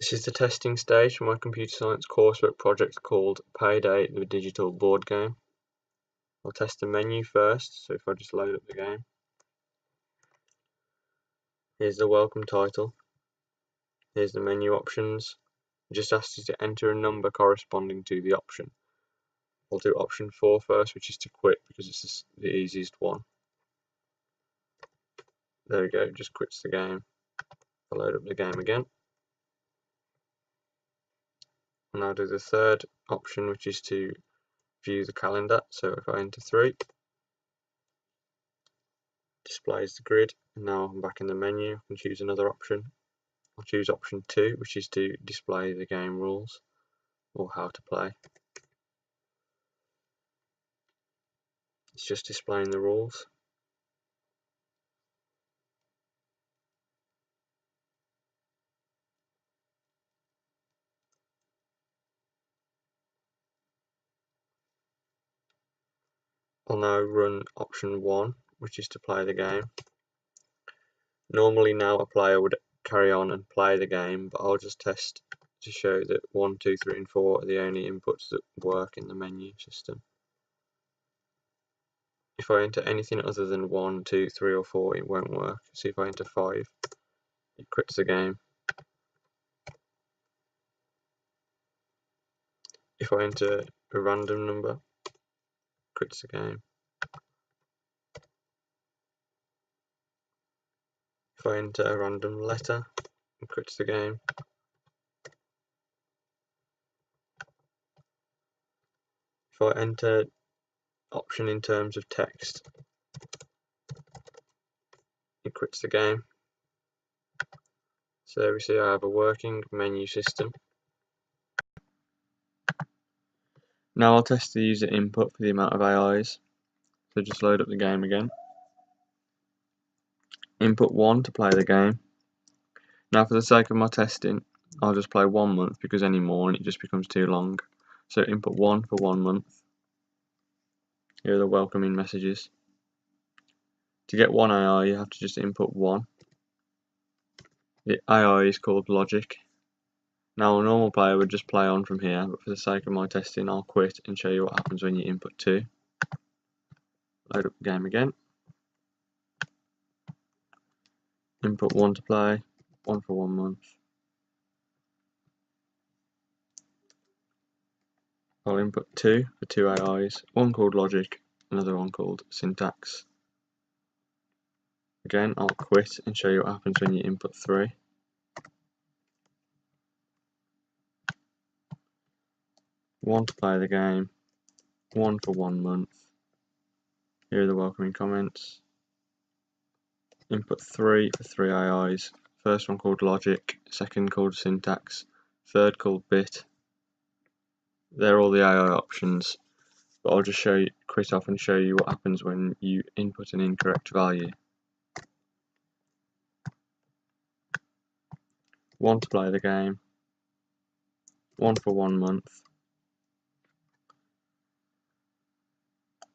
This is the testing stage for my computer science coursework project called PAYDAY, the digital board game. I'll test the menu first, so if I just load up the game. Here's the welcome title. Here's the menu options. It just asks you to enter a number corresponding to the option. I'll do option 4 first, which is to quit because it's the easiest one. There we go, it just quits the game. I'll load up the game again. And I'll do the third option, which is to view the calendar. So if I enter 3, displays the grid, and now I'm back in the menu. I can choose another option. I'll choose option 2, which is to display the game rules or how to play. It's just displaying the rules. I'll now run option 1, which is to play the game. Normally now a player would carry on and play the game, but I'll just test to show that 1, 2, 3 and 4 are the only inputs that work in the menu system. If I enter anything other than 1, 2, 3 or 4, it won't work. So if I enter 5, it quits the game. If I enter a random number, it quits the game. If I enter a random letter, it quits the game. If I enter option in terms of text, it quits the game. So there we see I have a working menu system. Now I'll test the user input for the amount of AIs. So just load up the game again. Input 1 to play the game. Now for the sake of my testing, I'll just play 1 month because any more and it just becomes too long. So input 1 for 1 month. Here are the welcoming messages. To get one AI, you have to just input 1. The AI is called logic. Now a normal player would just play on from here, but for the sake of my testing, I'll quit and show you what happens when you input 2. Load up the game again. Input 1 to play, 1 for 1 month. I'll input 2 for 2 AIs, one called logic, another one called syntax. Again, I'll quit and show you what happens when you input 3. One to play the game, 1 for 1 month. Here are the welcoming comments. Input 3 for 3 AIs. First one called logic, second called syntax, third called bit. They're all the AI options, but I'll just quit off and show you what happens when you input an incorrect value. 1 to play the game, 1 for 1 month.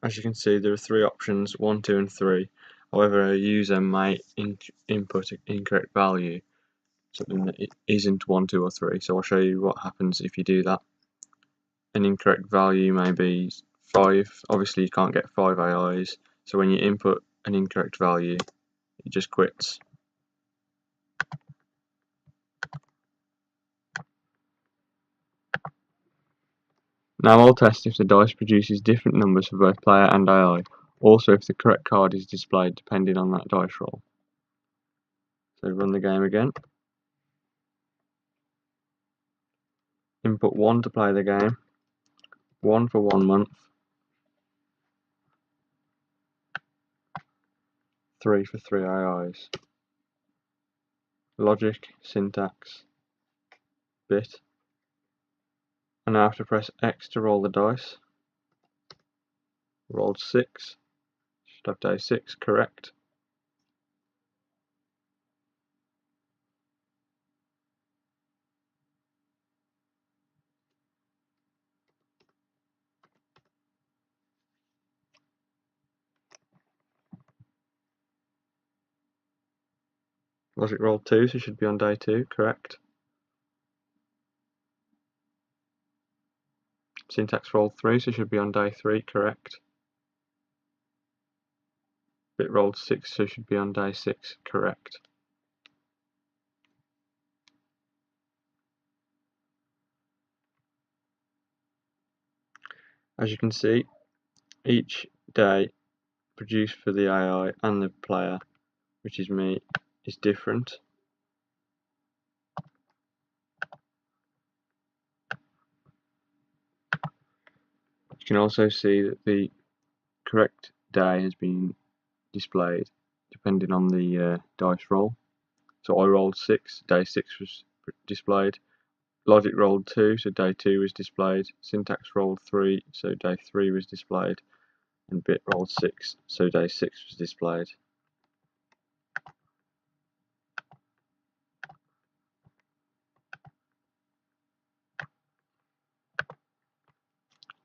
As you can see, there are 3 options, 1, 2 and 3. However, a user may input an incorrect value, something that it isn't 1, 2 or 3. So I'll show you what happens if you do that. An incorrect value may be 5. Obviously you can't get 5 AIs, so when you input an incorrect value, it just quits. Now I'll test if the dice produces different numbers for both player and AI, also if the correct card is displayed depending on that dice roll. So run the game again. Input 1 to play the game, 1 for 1 month, 3 for 3 AIs. Logic, syntax, bit. And now I have to press X to roll the dice. Rolled 6. Should have day 6, correct. Logic rolled 2, so it should be on day 2, correct. Syntax rolled 3, so should be on day 3, correct. Bit rolled 6, so should be on day 6, correct. As you can see, each day produced for the AI and the player, which is me, is different. You can also see that the correct day has been displayed depending on the dice roll. So I rolled 6, day 6 was displayed. Logic rolled 2, so day 2 was displayed. Syntax rolled 3, so day 3 was displayed. And Bit rolled 6, so day 6 was displayed.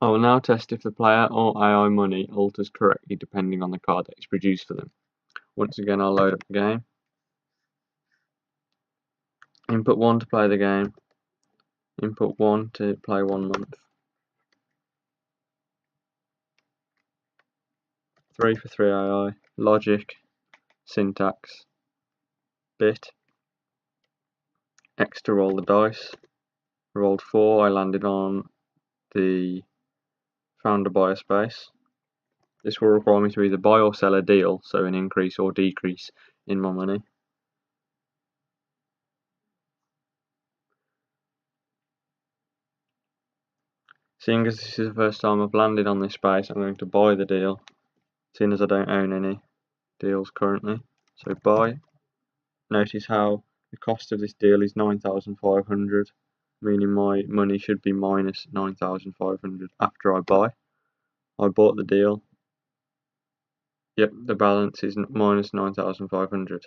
I will now test if the player or AI money alters correctly depending on the card that is produced for them. Once again, I'll load up the game. Input 1 to play the game. Input 1 to play 1 month. 3 for 3 AI. Logic. Syntax. Bit. X to roll the dice. Rolled 4, I landed on the founder buyer space. This will require me to either buy or sell a deal, so an increase or decrease in my money. Seeing as this is the first time I've landed on this space, I'm going to buy the deal, seeing as I don't own any deals currently. So buy. Notice how the cost of this deal is 9,500, meaning my money should be minus 9,500 after I buy. I bought the deal. Yep, the balance is minus 9,500.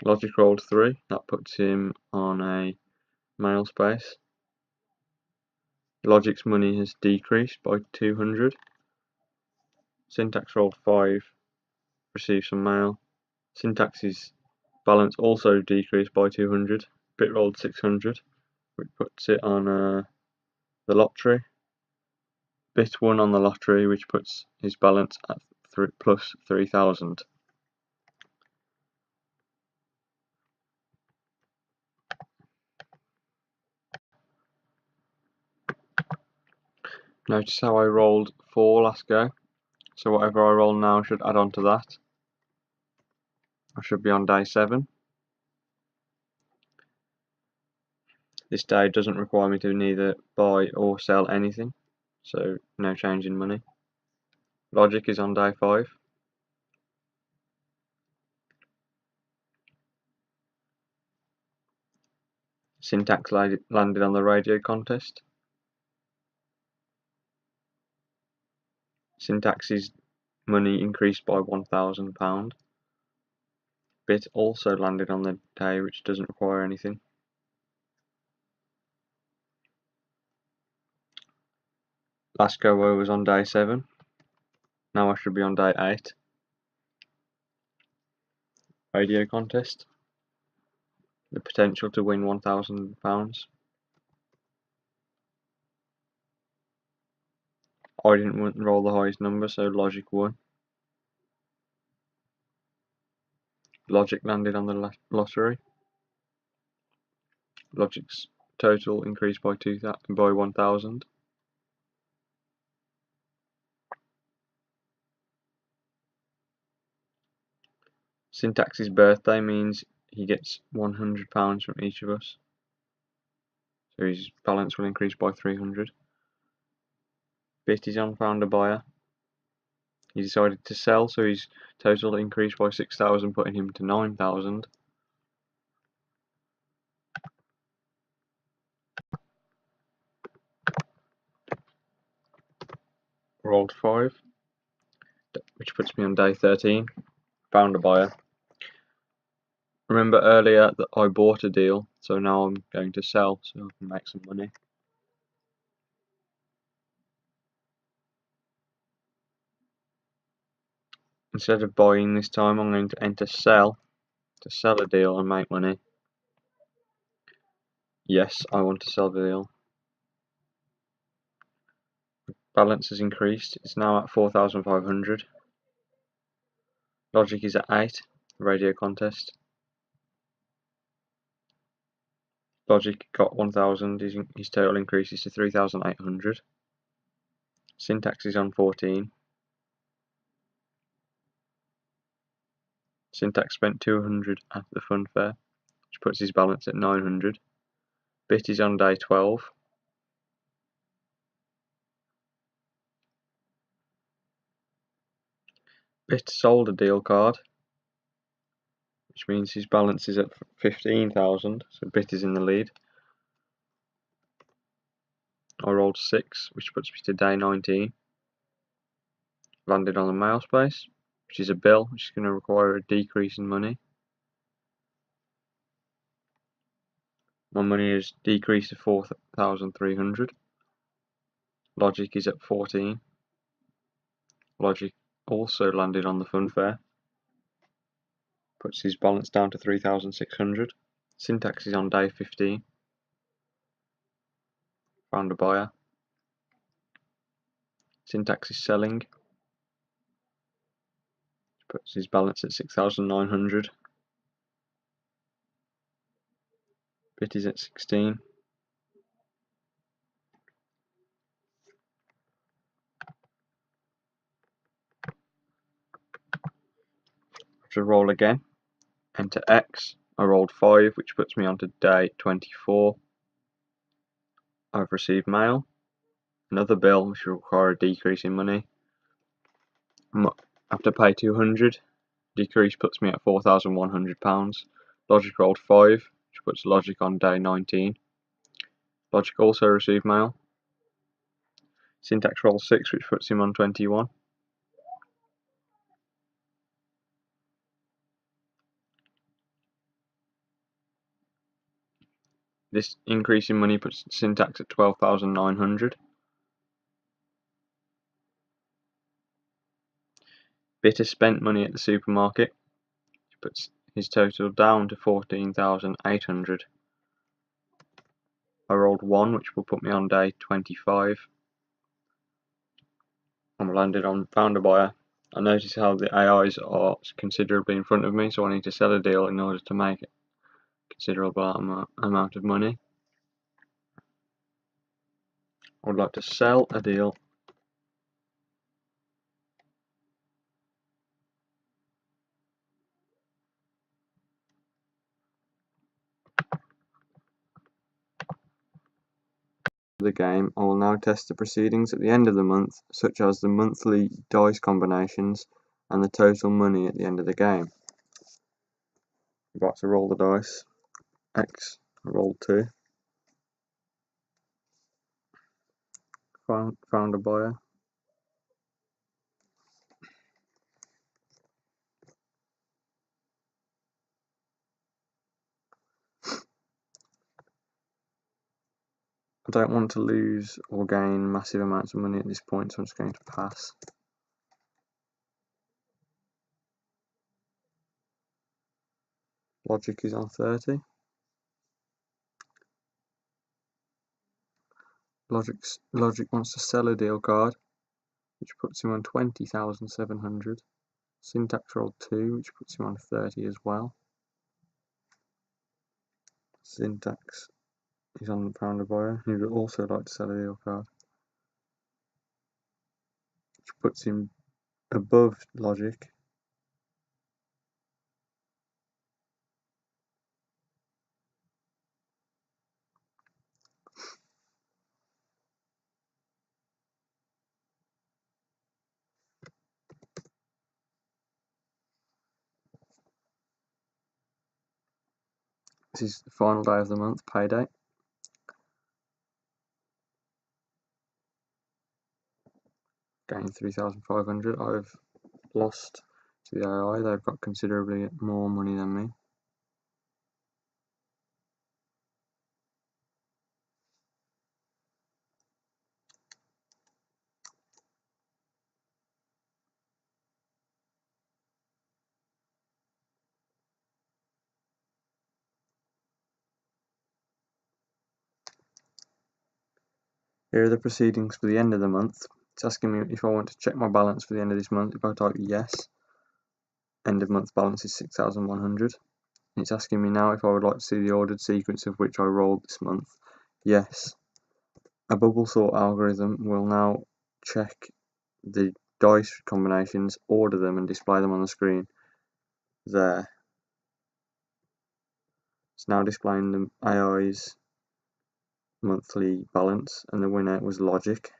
Logic rolled 3, that puts him on a male space. Logic's money has decreased by 200. Syntax rolled 5, received some mail. Syntax's balance also decreased by 200. Bit rolled 600, which puts it on the lottery. Bit won on the lottery, which puts his balance at plus 3,000. Notice how I rolled 4 last go, so whatever I roll now should add on to that. I should be on day 7. This day doesn't require me to neither buy or sell anything, so no change in money. Logic is on day 5. Syntax landed on the radio contest. Syntax's money increased by £1,000. Bit also landed on the day, which doesn't require anything. Last go I was on day 7. Now I should be on day 8. Radio contest. The potential to win £1,000. I didn't roll the highest number, so Logic won. Logic landed on the lottery. Logic's total increased by 1,000. Syntax's birthday means he gets £100 from each of us, so his balance will increase by 300. Bit is on founder buyer. He decided to sell, so his total increased by 6,000, putting him to 9,000. Rolled 5, which puts me on day 13. Found a buyer. Remember earlier that I bought a deal, so now I'm going to sell so I can make some money. Instead of buying this time, I'm going to enter sell to sell a deal and make money. Yes, I want to sell the deal. Balance has increased. It's now at 4,500. Logic is at 8. Radio contest. Logic got 1,000. His total increases to 3,800. Syntax is on 14. Syntax spent 200 at the fun fair, which puts his balance at 900. Bit is on day 12. Bit sold a deal card, which means his balance is at 15,000, so Bit is in the lead. I rolled 6, which puts me to day 19. Landed on the mail space, which is a bill, which is going to require a decrease in money. My money is decreased to 4,300. Logic is at 14. Logic also landed on the fun fair. Puts his balance down to 3,600. Syntax is on day 15. Found a buyer. Syntax is selling. Puts his balance at 6,900. Bit is at 16. To roll again. Enter X. I rolled 5, which puts me onto day 24. I've received mail. Another bill, which will require a decrease in money. I have to pay 200. Decrease puts me at £4,100. Logic rolled 5, which puts Logic on day 19. Logic also received mail. Syntax rolled 6, which puts him on 21. This increase in money puts Syntax at 12,900. Bit has spent money at the supermarket, which puts his total down to 14,800. I rolled 1, which will put me on day 25. I landed on found a buyer. I noticed how the AIs are considerably in front of me, so I need to sell a deal in order to make a considerable amount of money. I would like to sell a deal the game. I will now test the proceedings at the end of the month, such as the monthly dice combinations and the total money at the end of the game. I'm about to roll the dice. X, I rolled 2. Found a buyer. I don't want to lose or gain massive amounts of money at this point, so I'm just going to pass. Logic is on 30. Logic wants to sell a deal card, which puts him on 20,700. Syntax rolled 2, which puts him on 30 as well. Syntax is on the found a buyer, who would also like to sell a deal card, which puts him above Logic. This is the final day of the month, payday. Gained 3,500. I've lost to the AI. They've got considerably more money than me. Here are the proceedings for the end of the month. It's asking me if I want to check my balance for the end of this month. If I type yes, end of month balance is 6,100. It's asking me now if I would like to see the ordered sequence of which I rolled this month. Yes. A bubble sort algorithm will now check the dice combinations, order them, and display them on the screen. There. It's now displaying the AI's monthly balance, and the winner was Logic.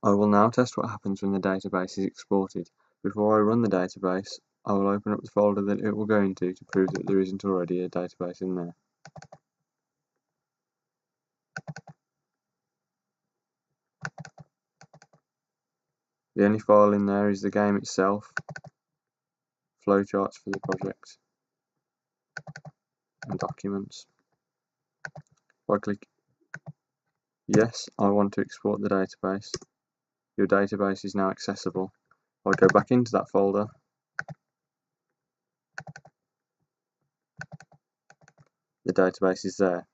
I will now test what happens when the database is exported. Before I run the database, I will open up the folder that it will go into to prove that there isn't already a database in there. The only file in there is the game itself, flowcharts for the project, and documents. If I click yes, I want to export the database. Your database is now accessible. I'll go back into that folder. The database is there.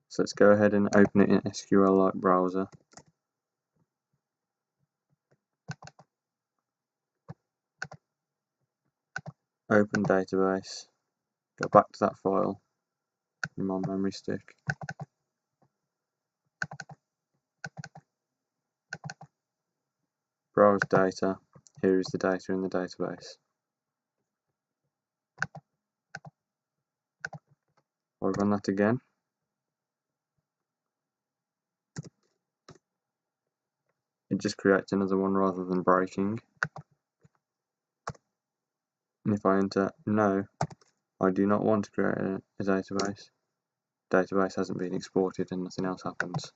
So let's go ahead and open it in SQL-like browser. Open database. Go back to that file in my memory stick. Browse data. Here is the data in the database. I'll run that again. It just creates another one rather than breaking. And if I enter no, I do not want to create a database. Database hasn't been exported and nothing else happens.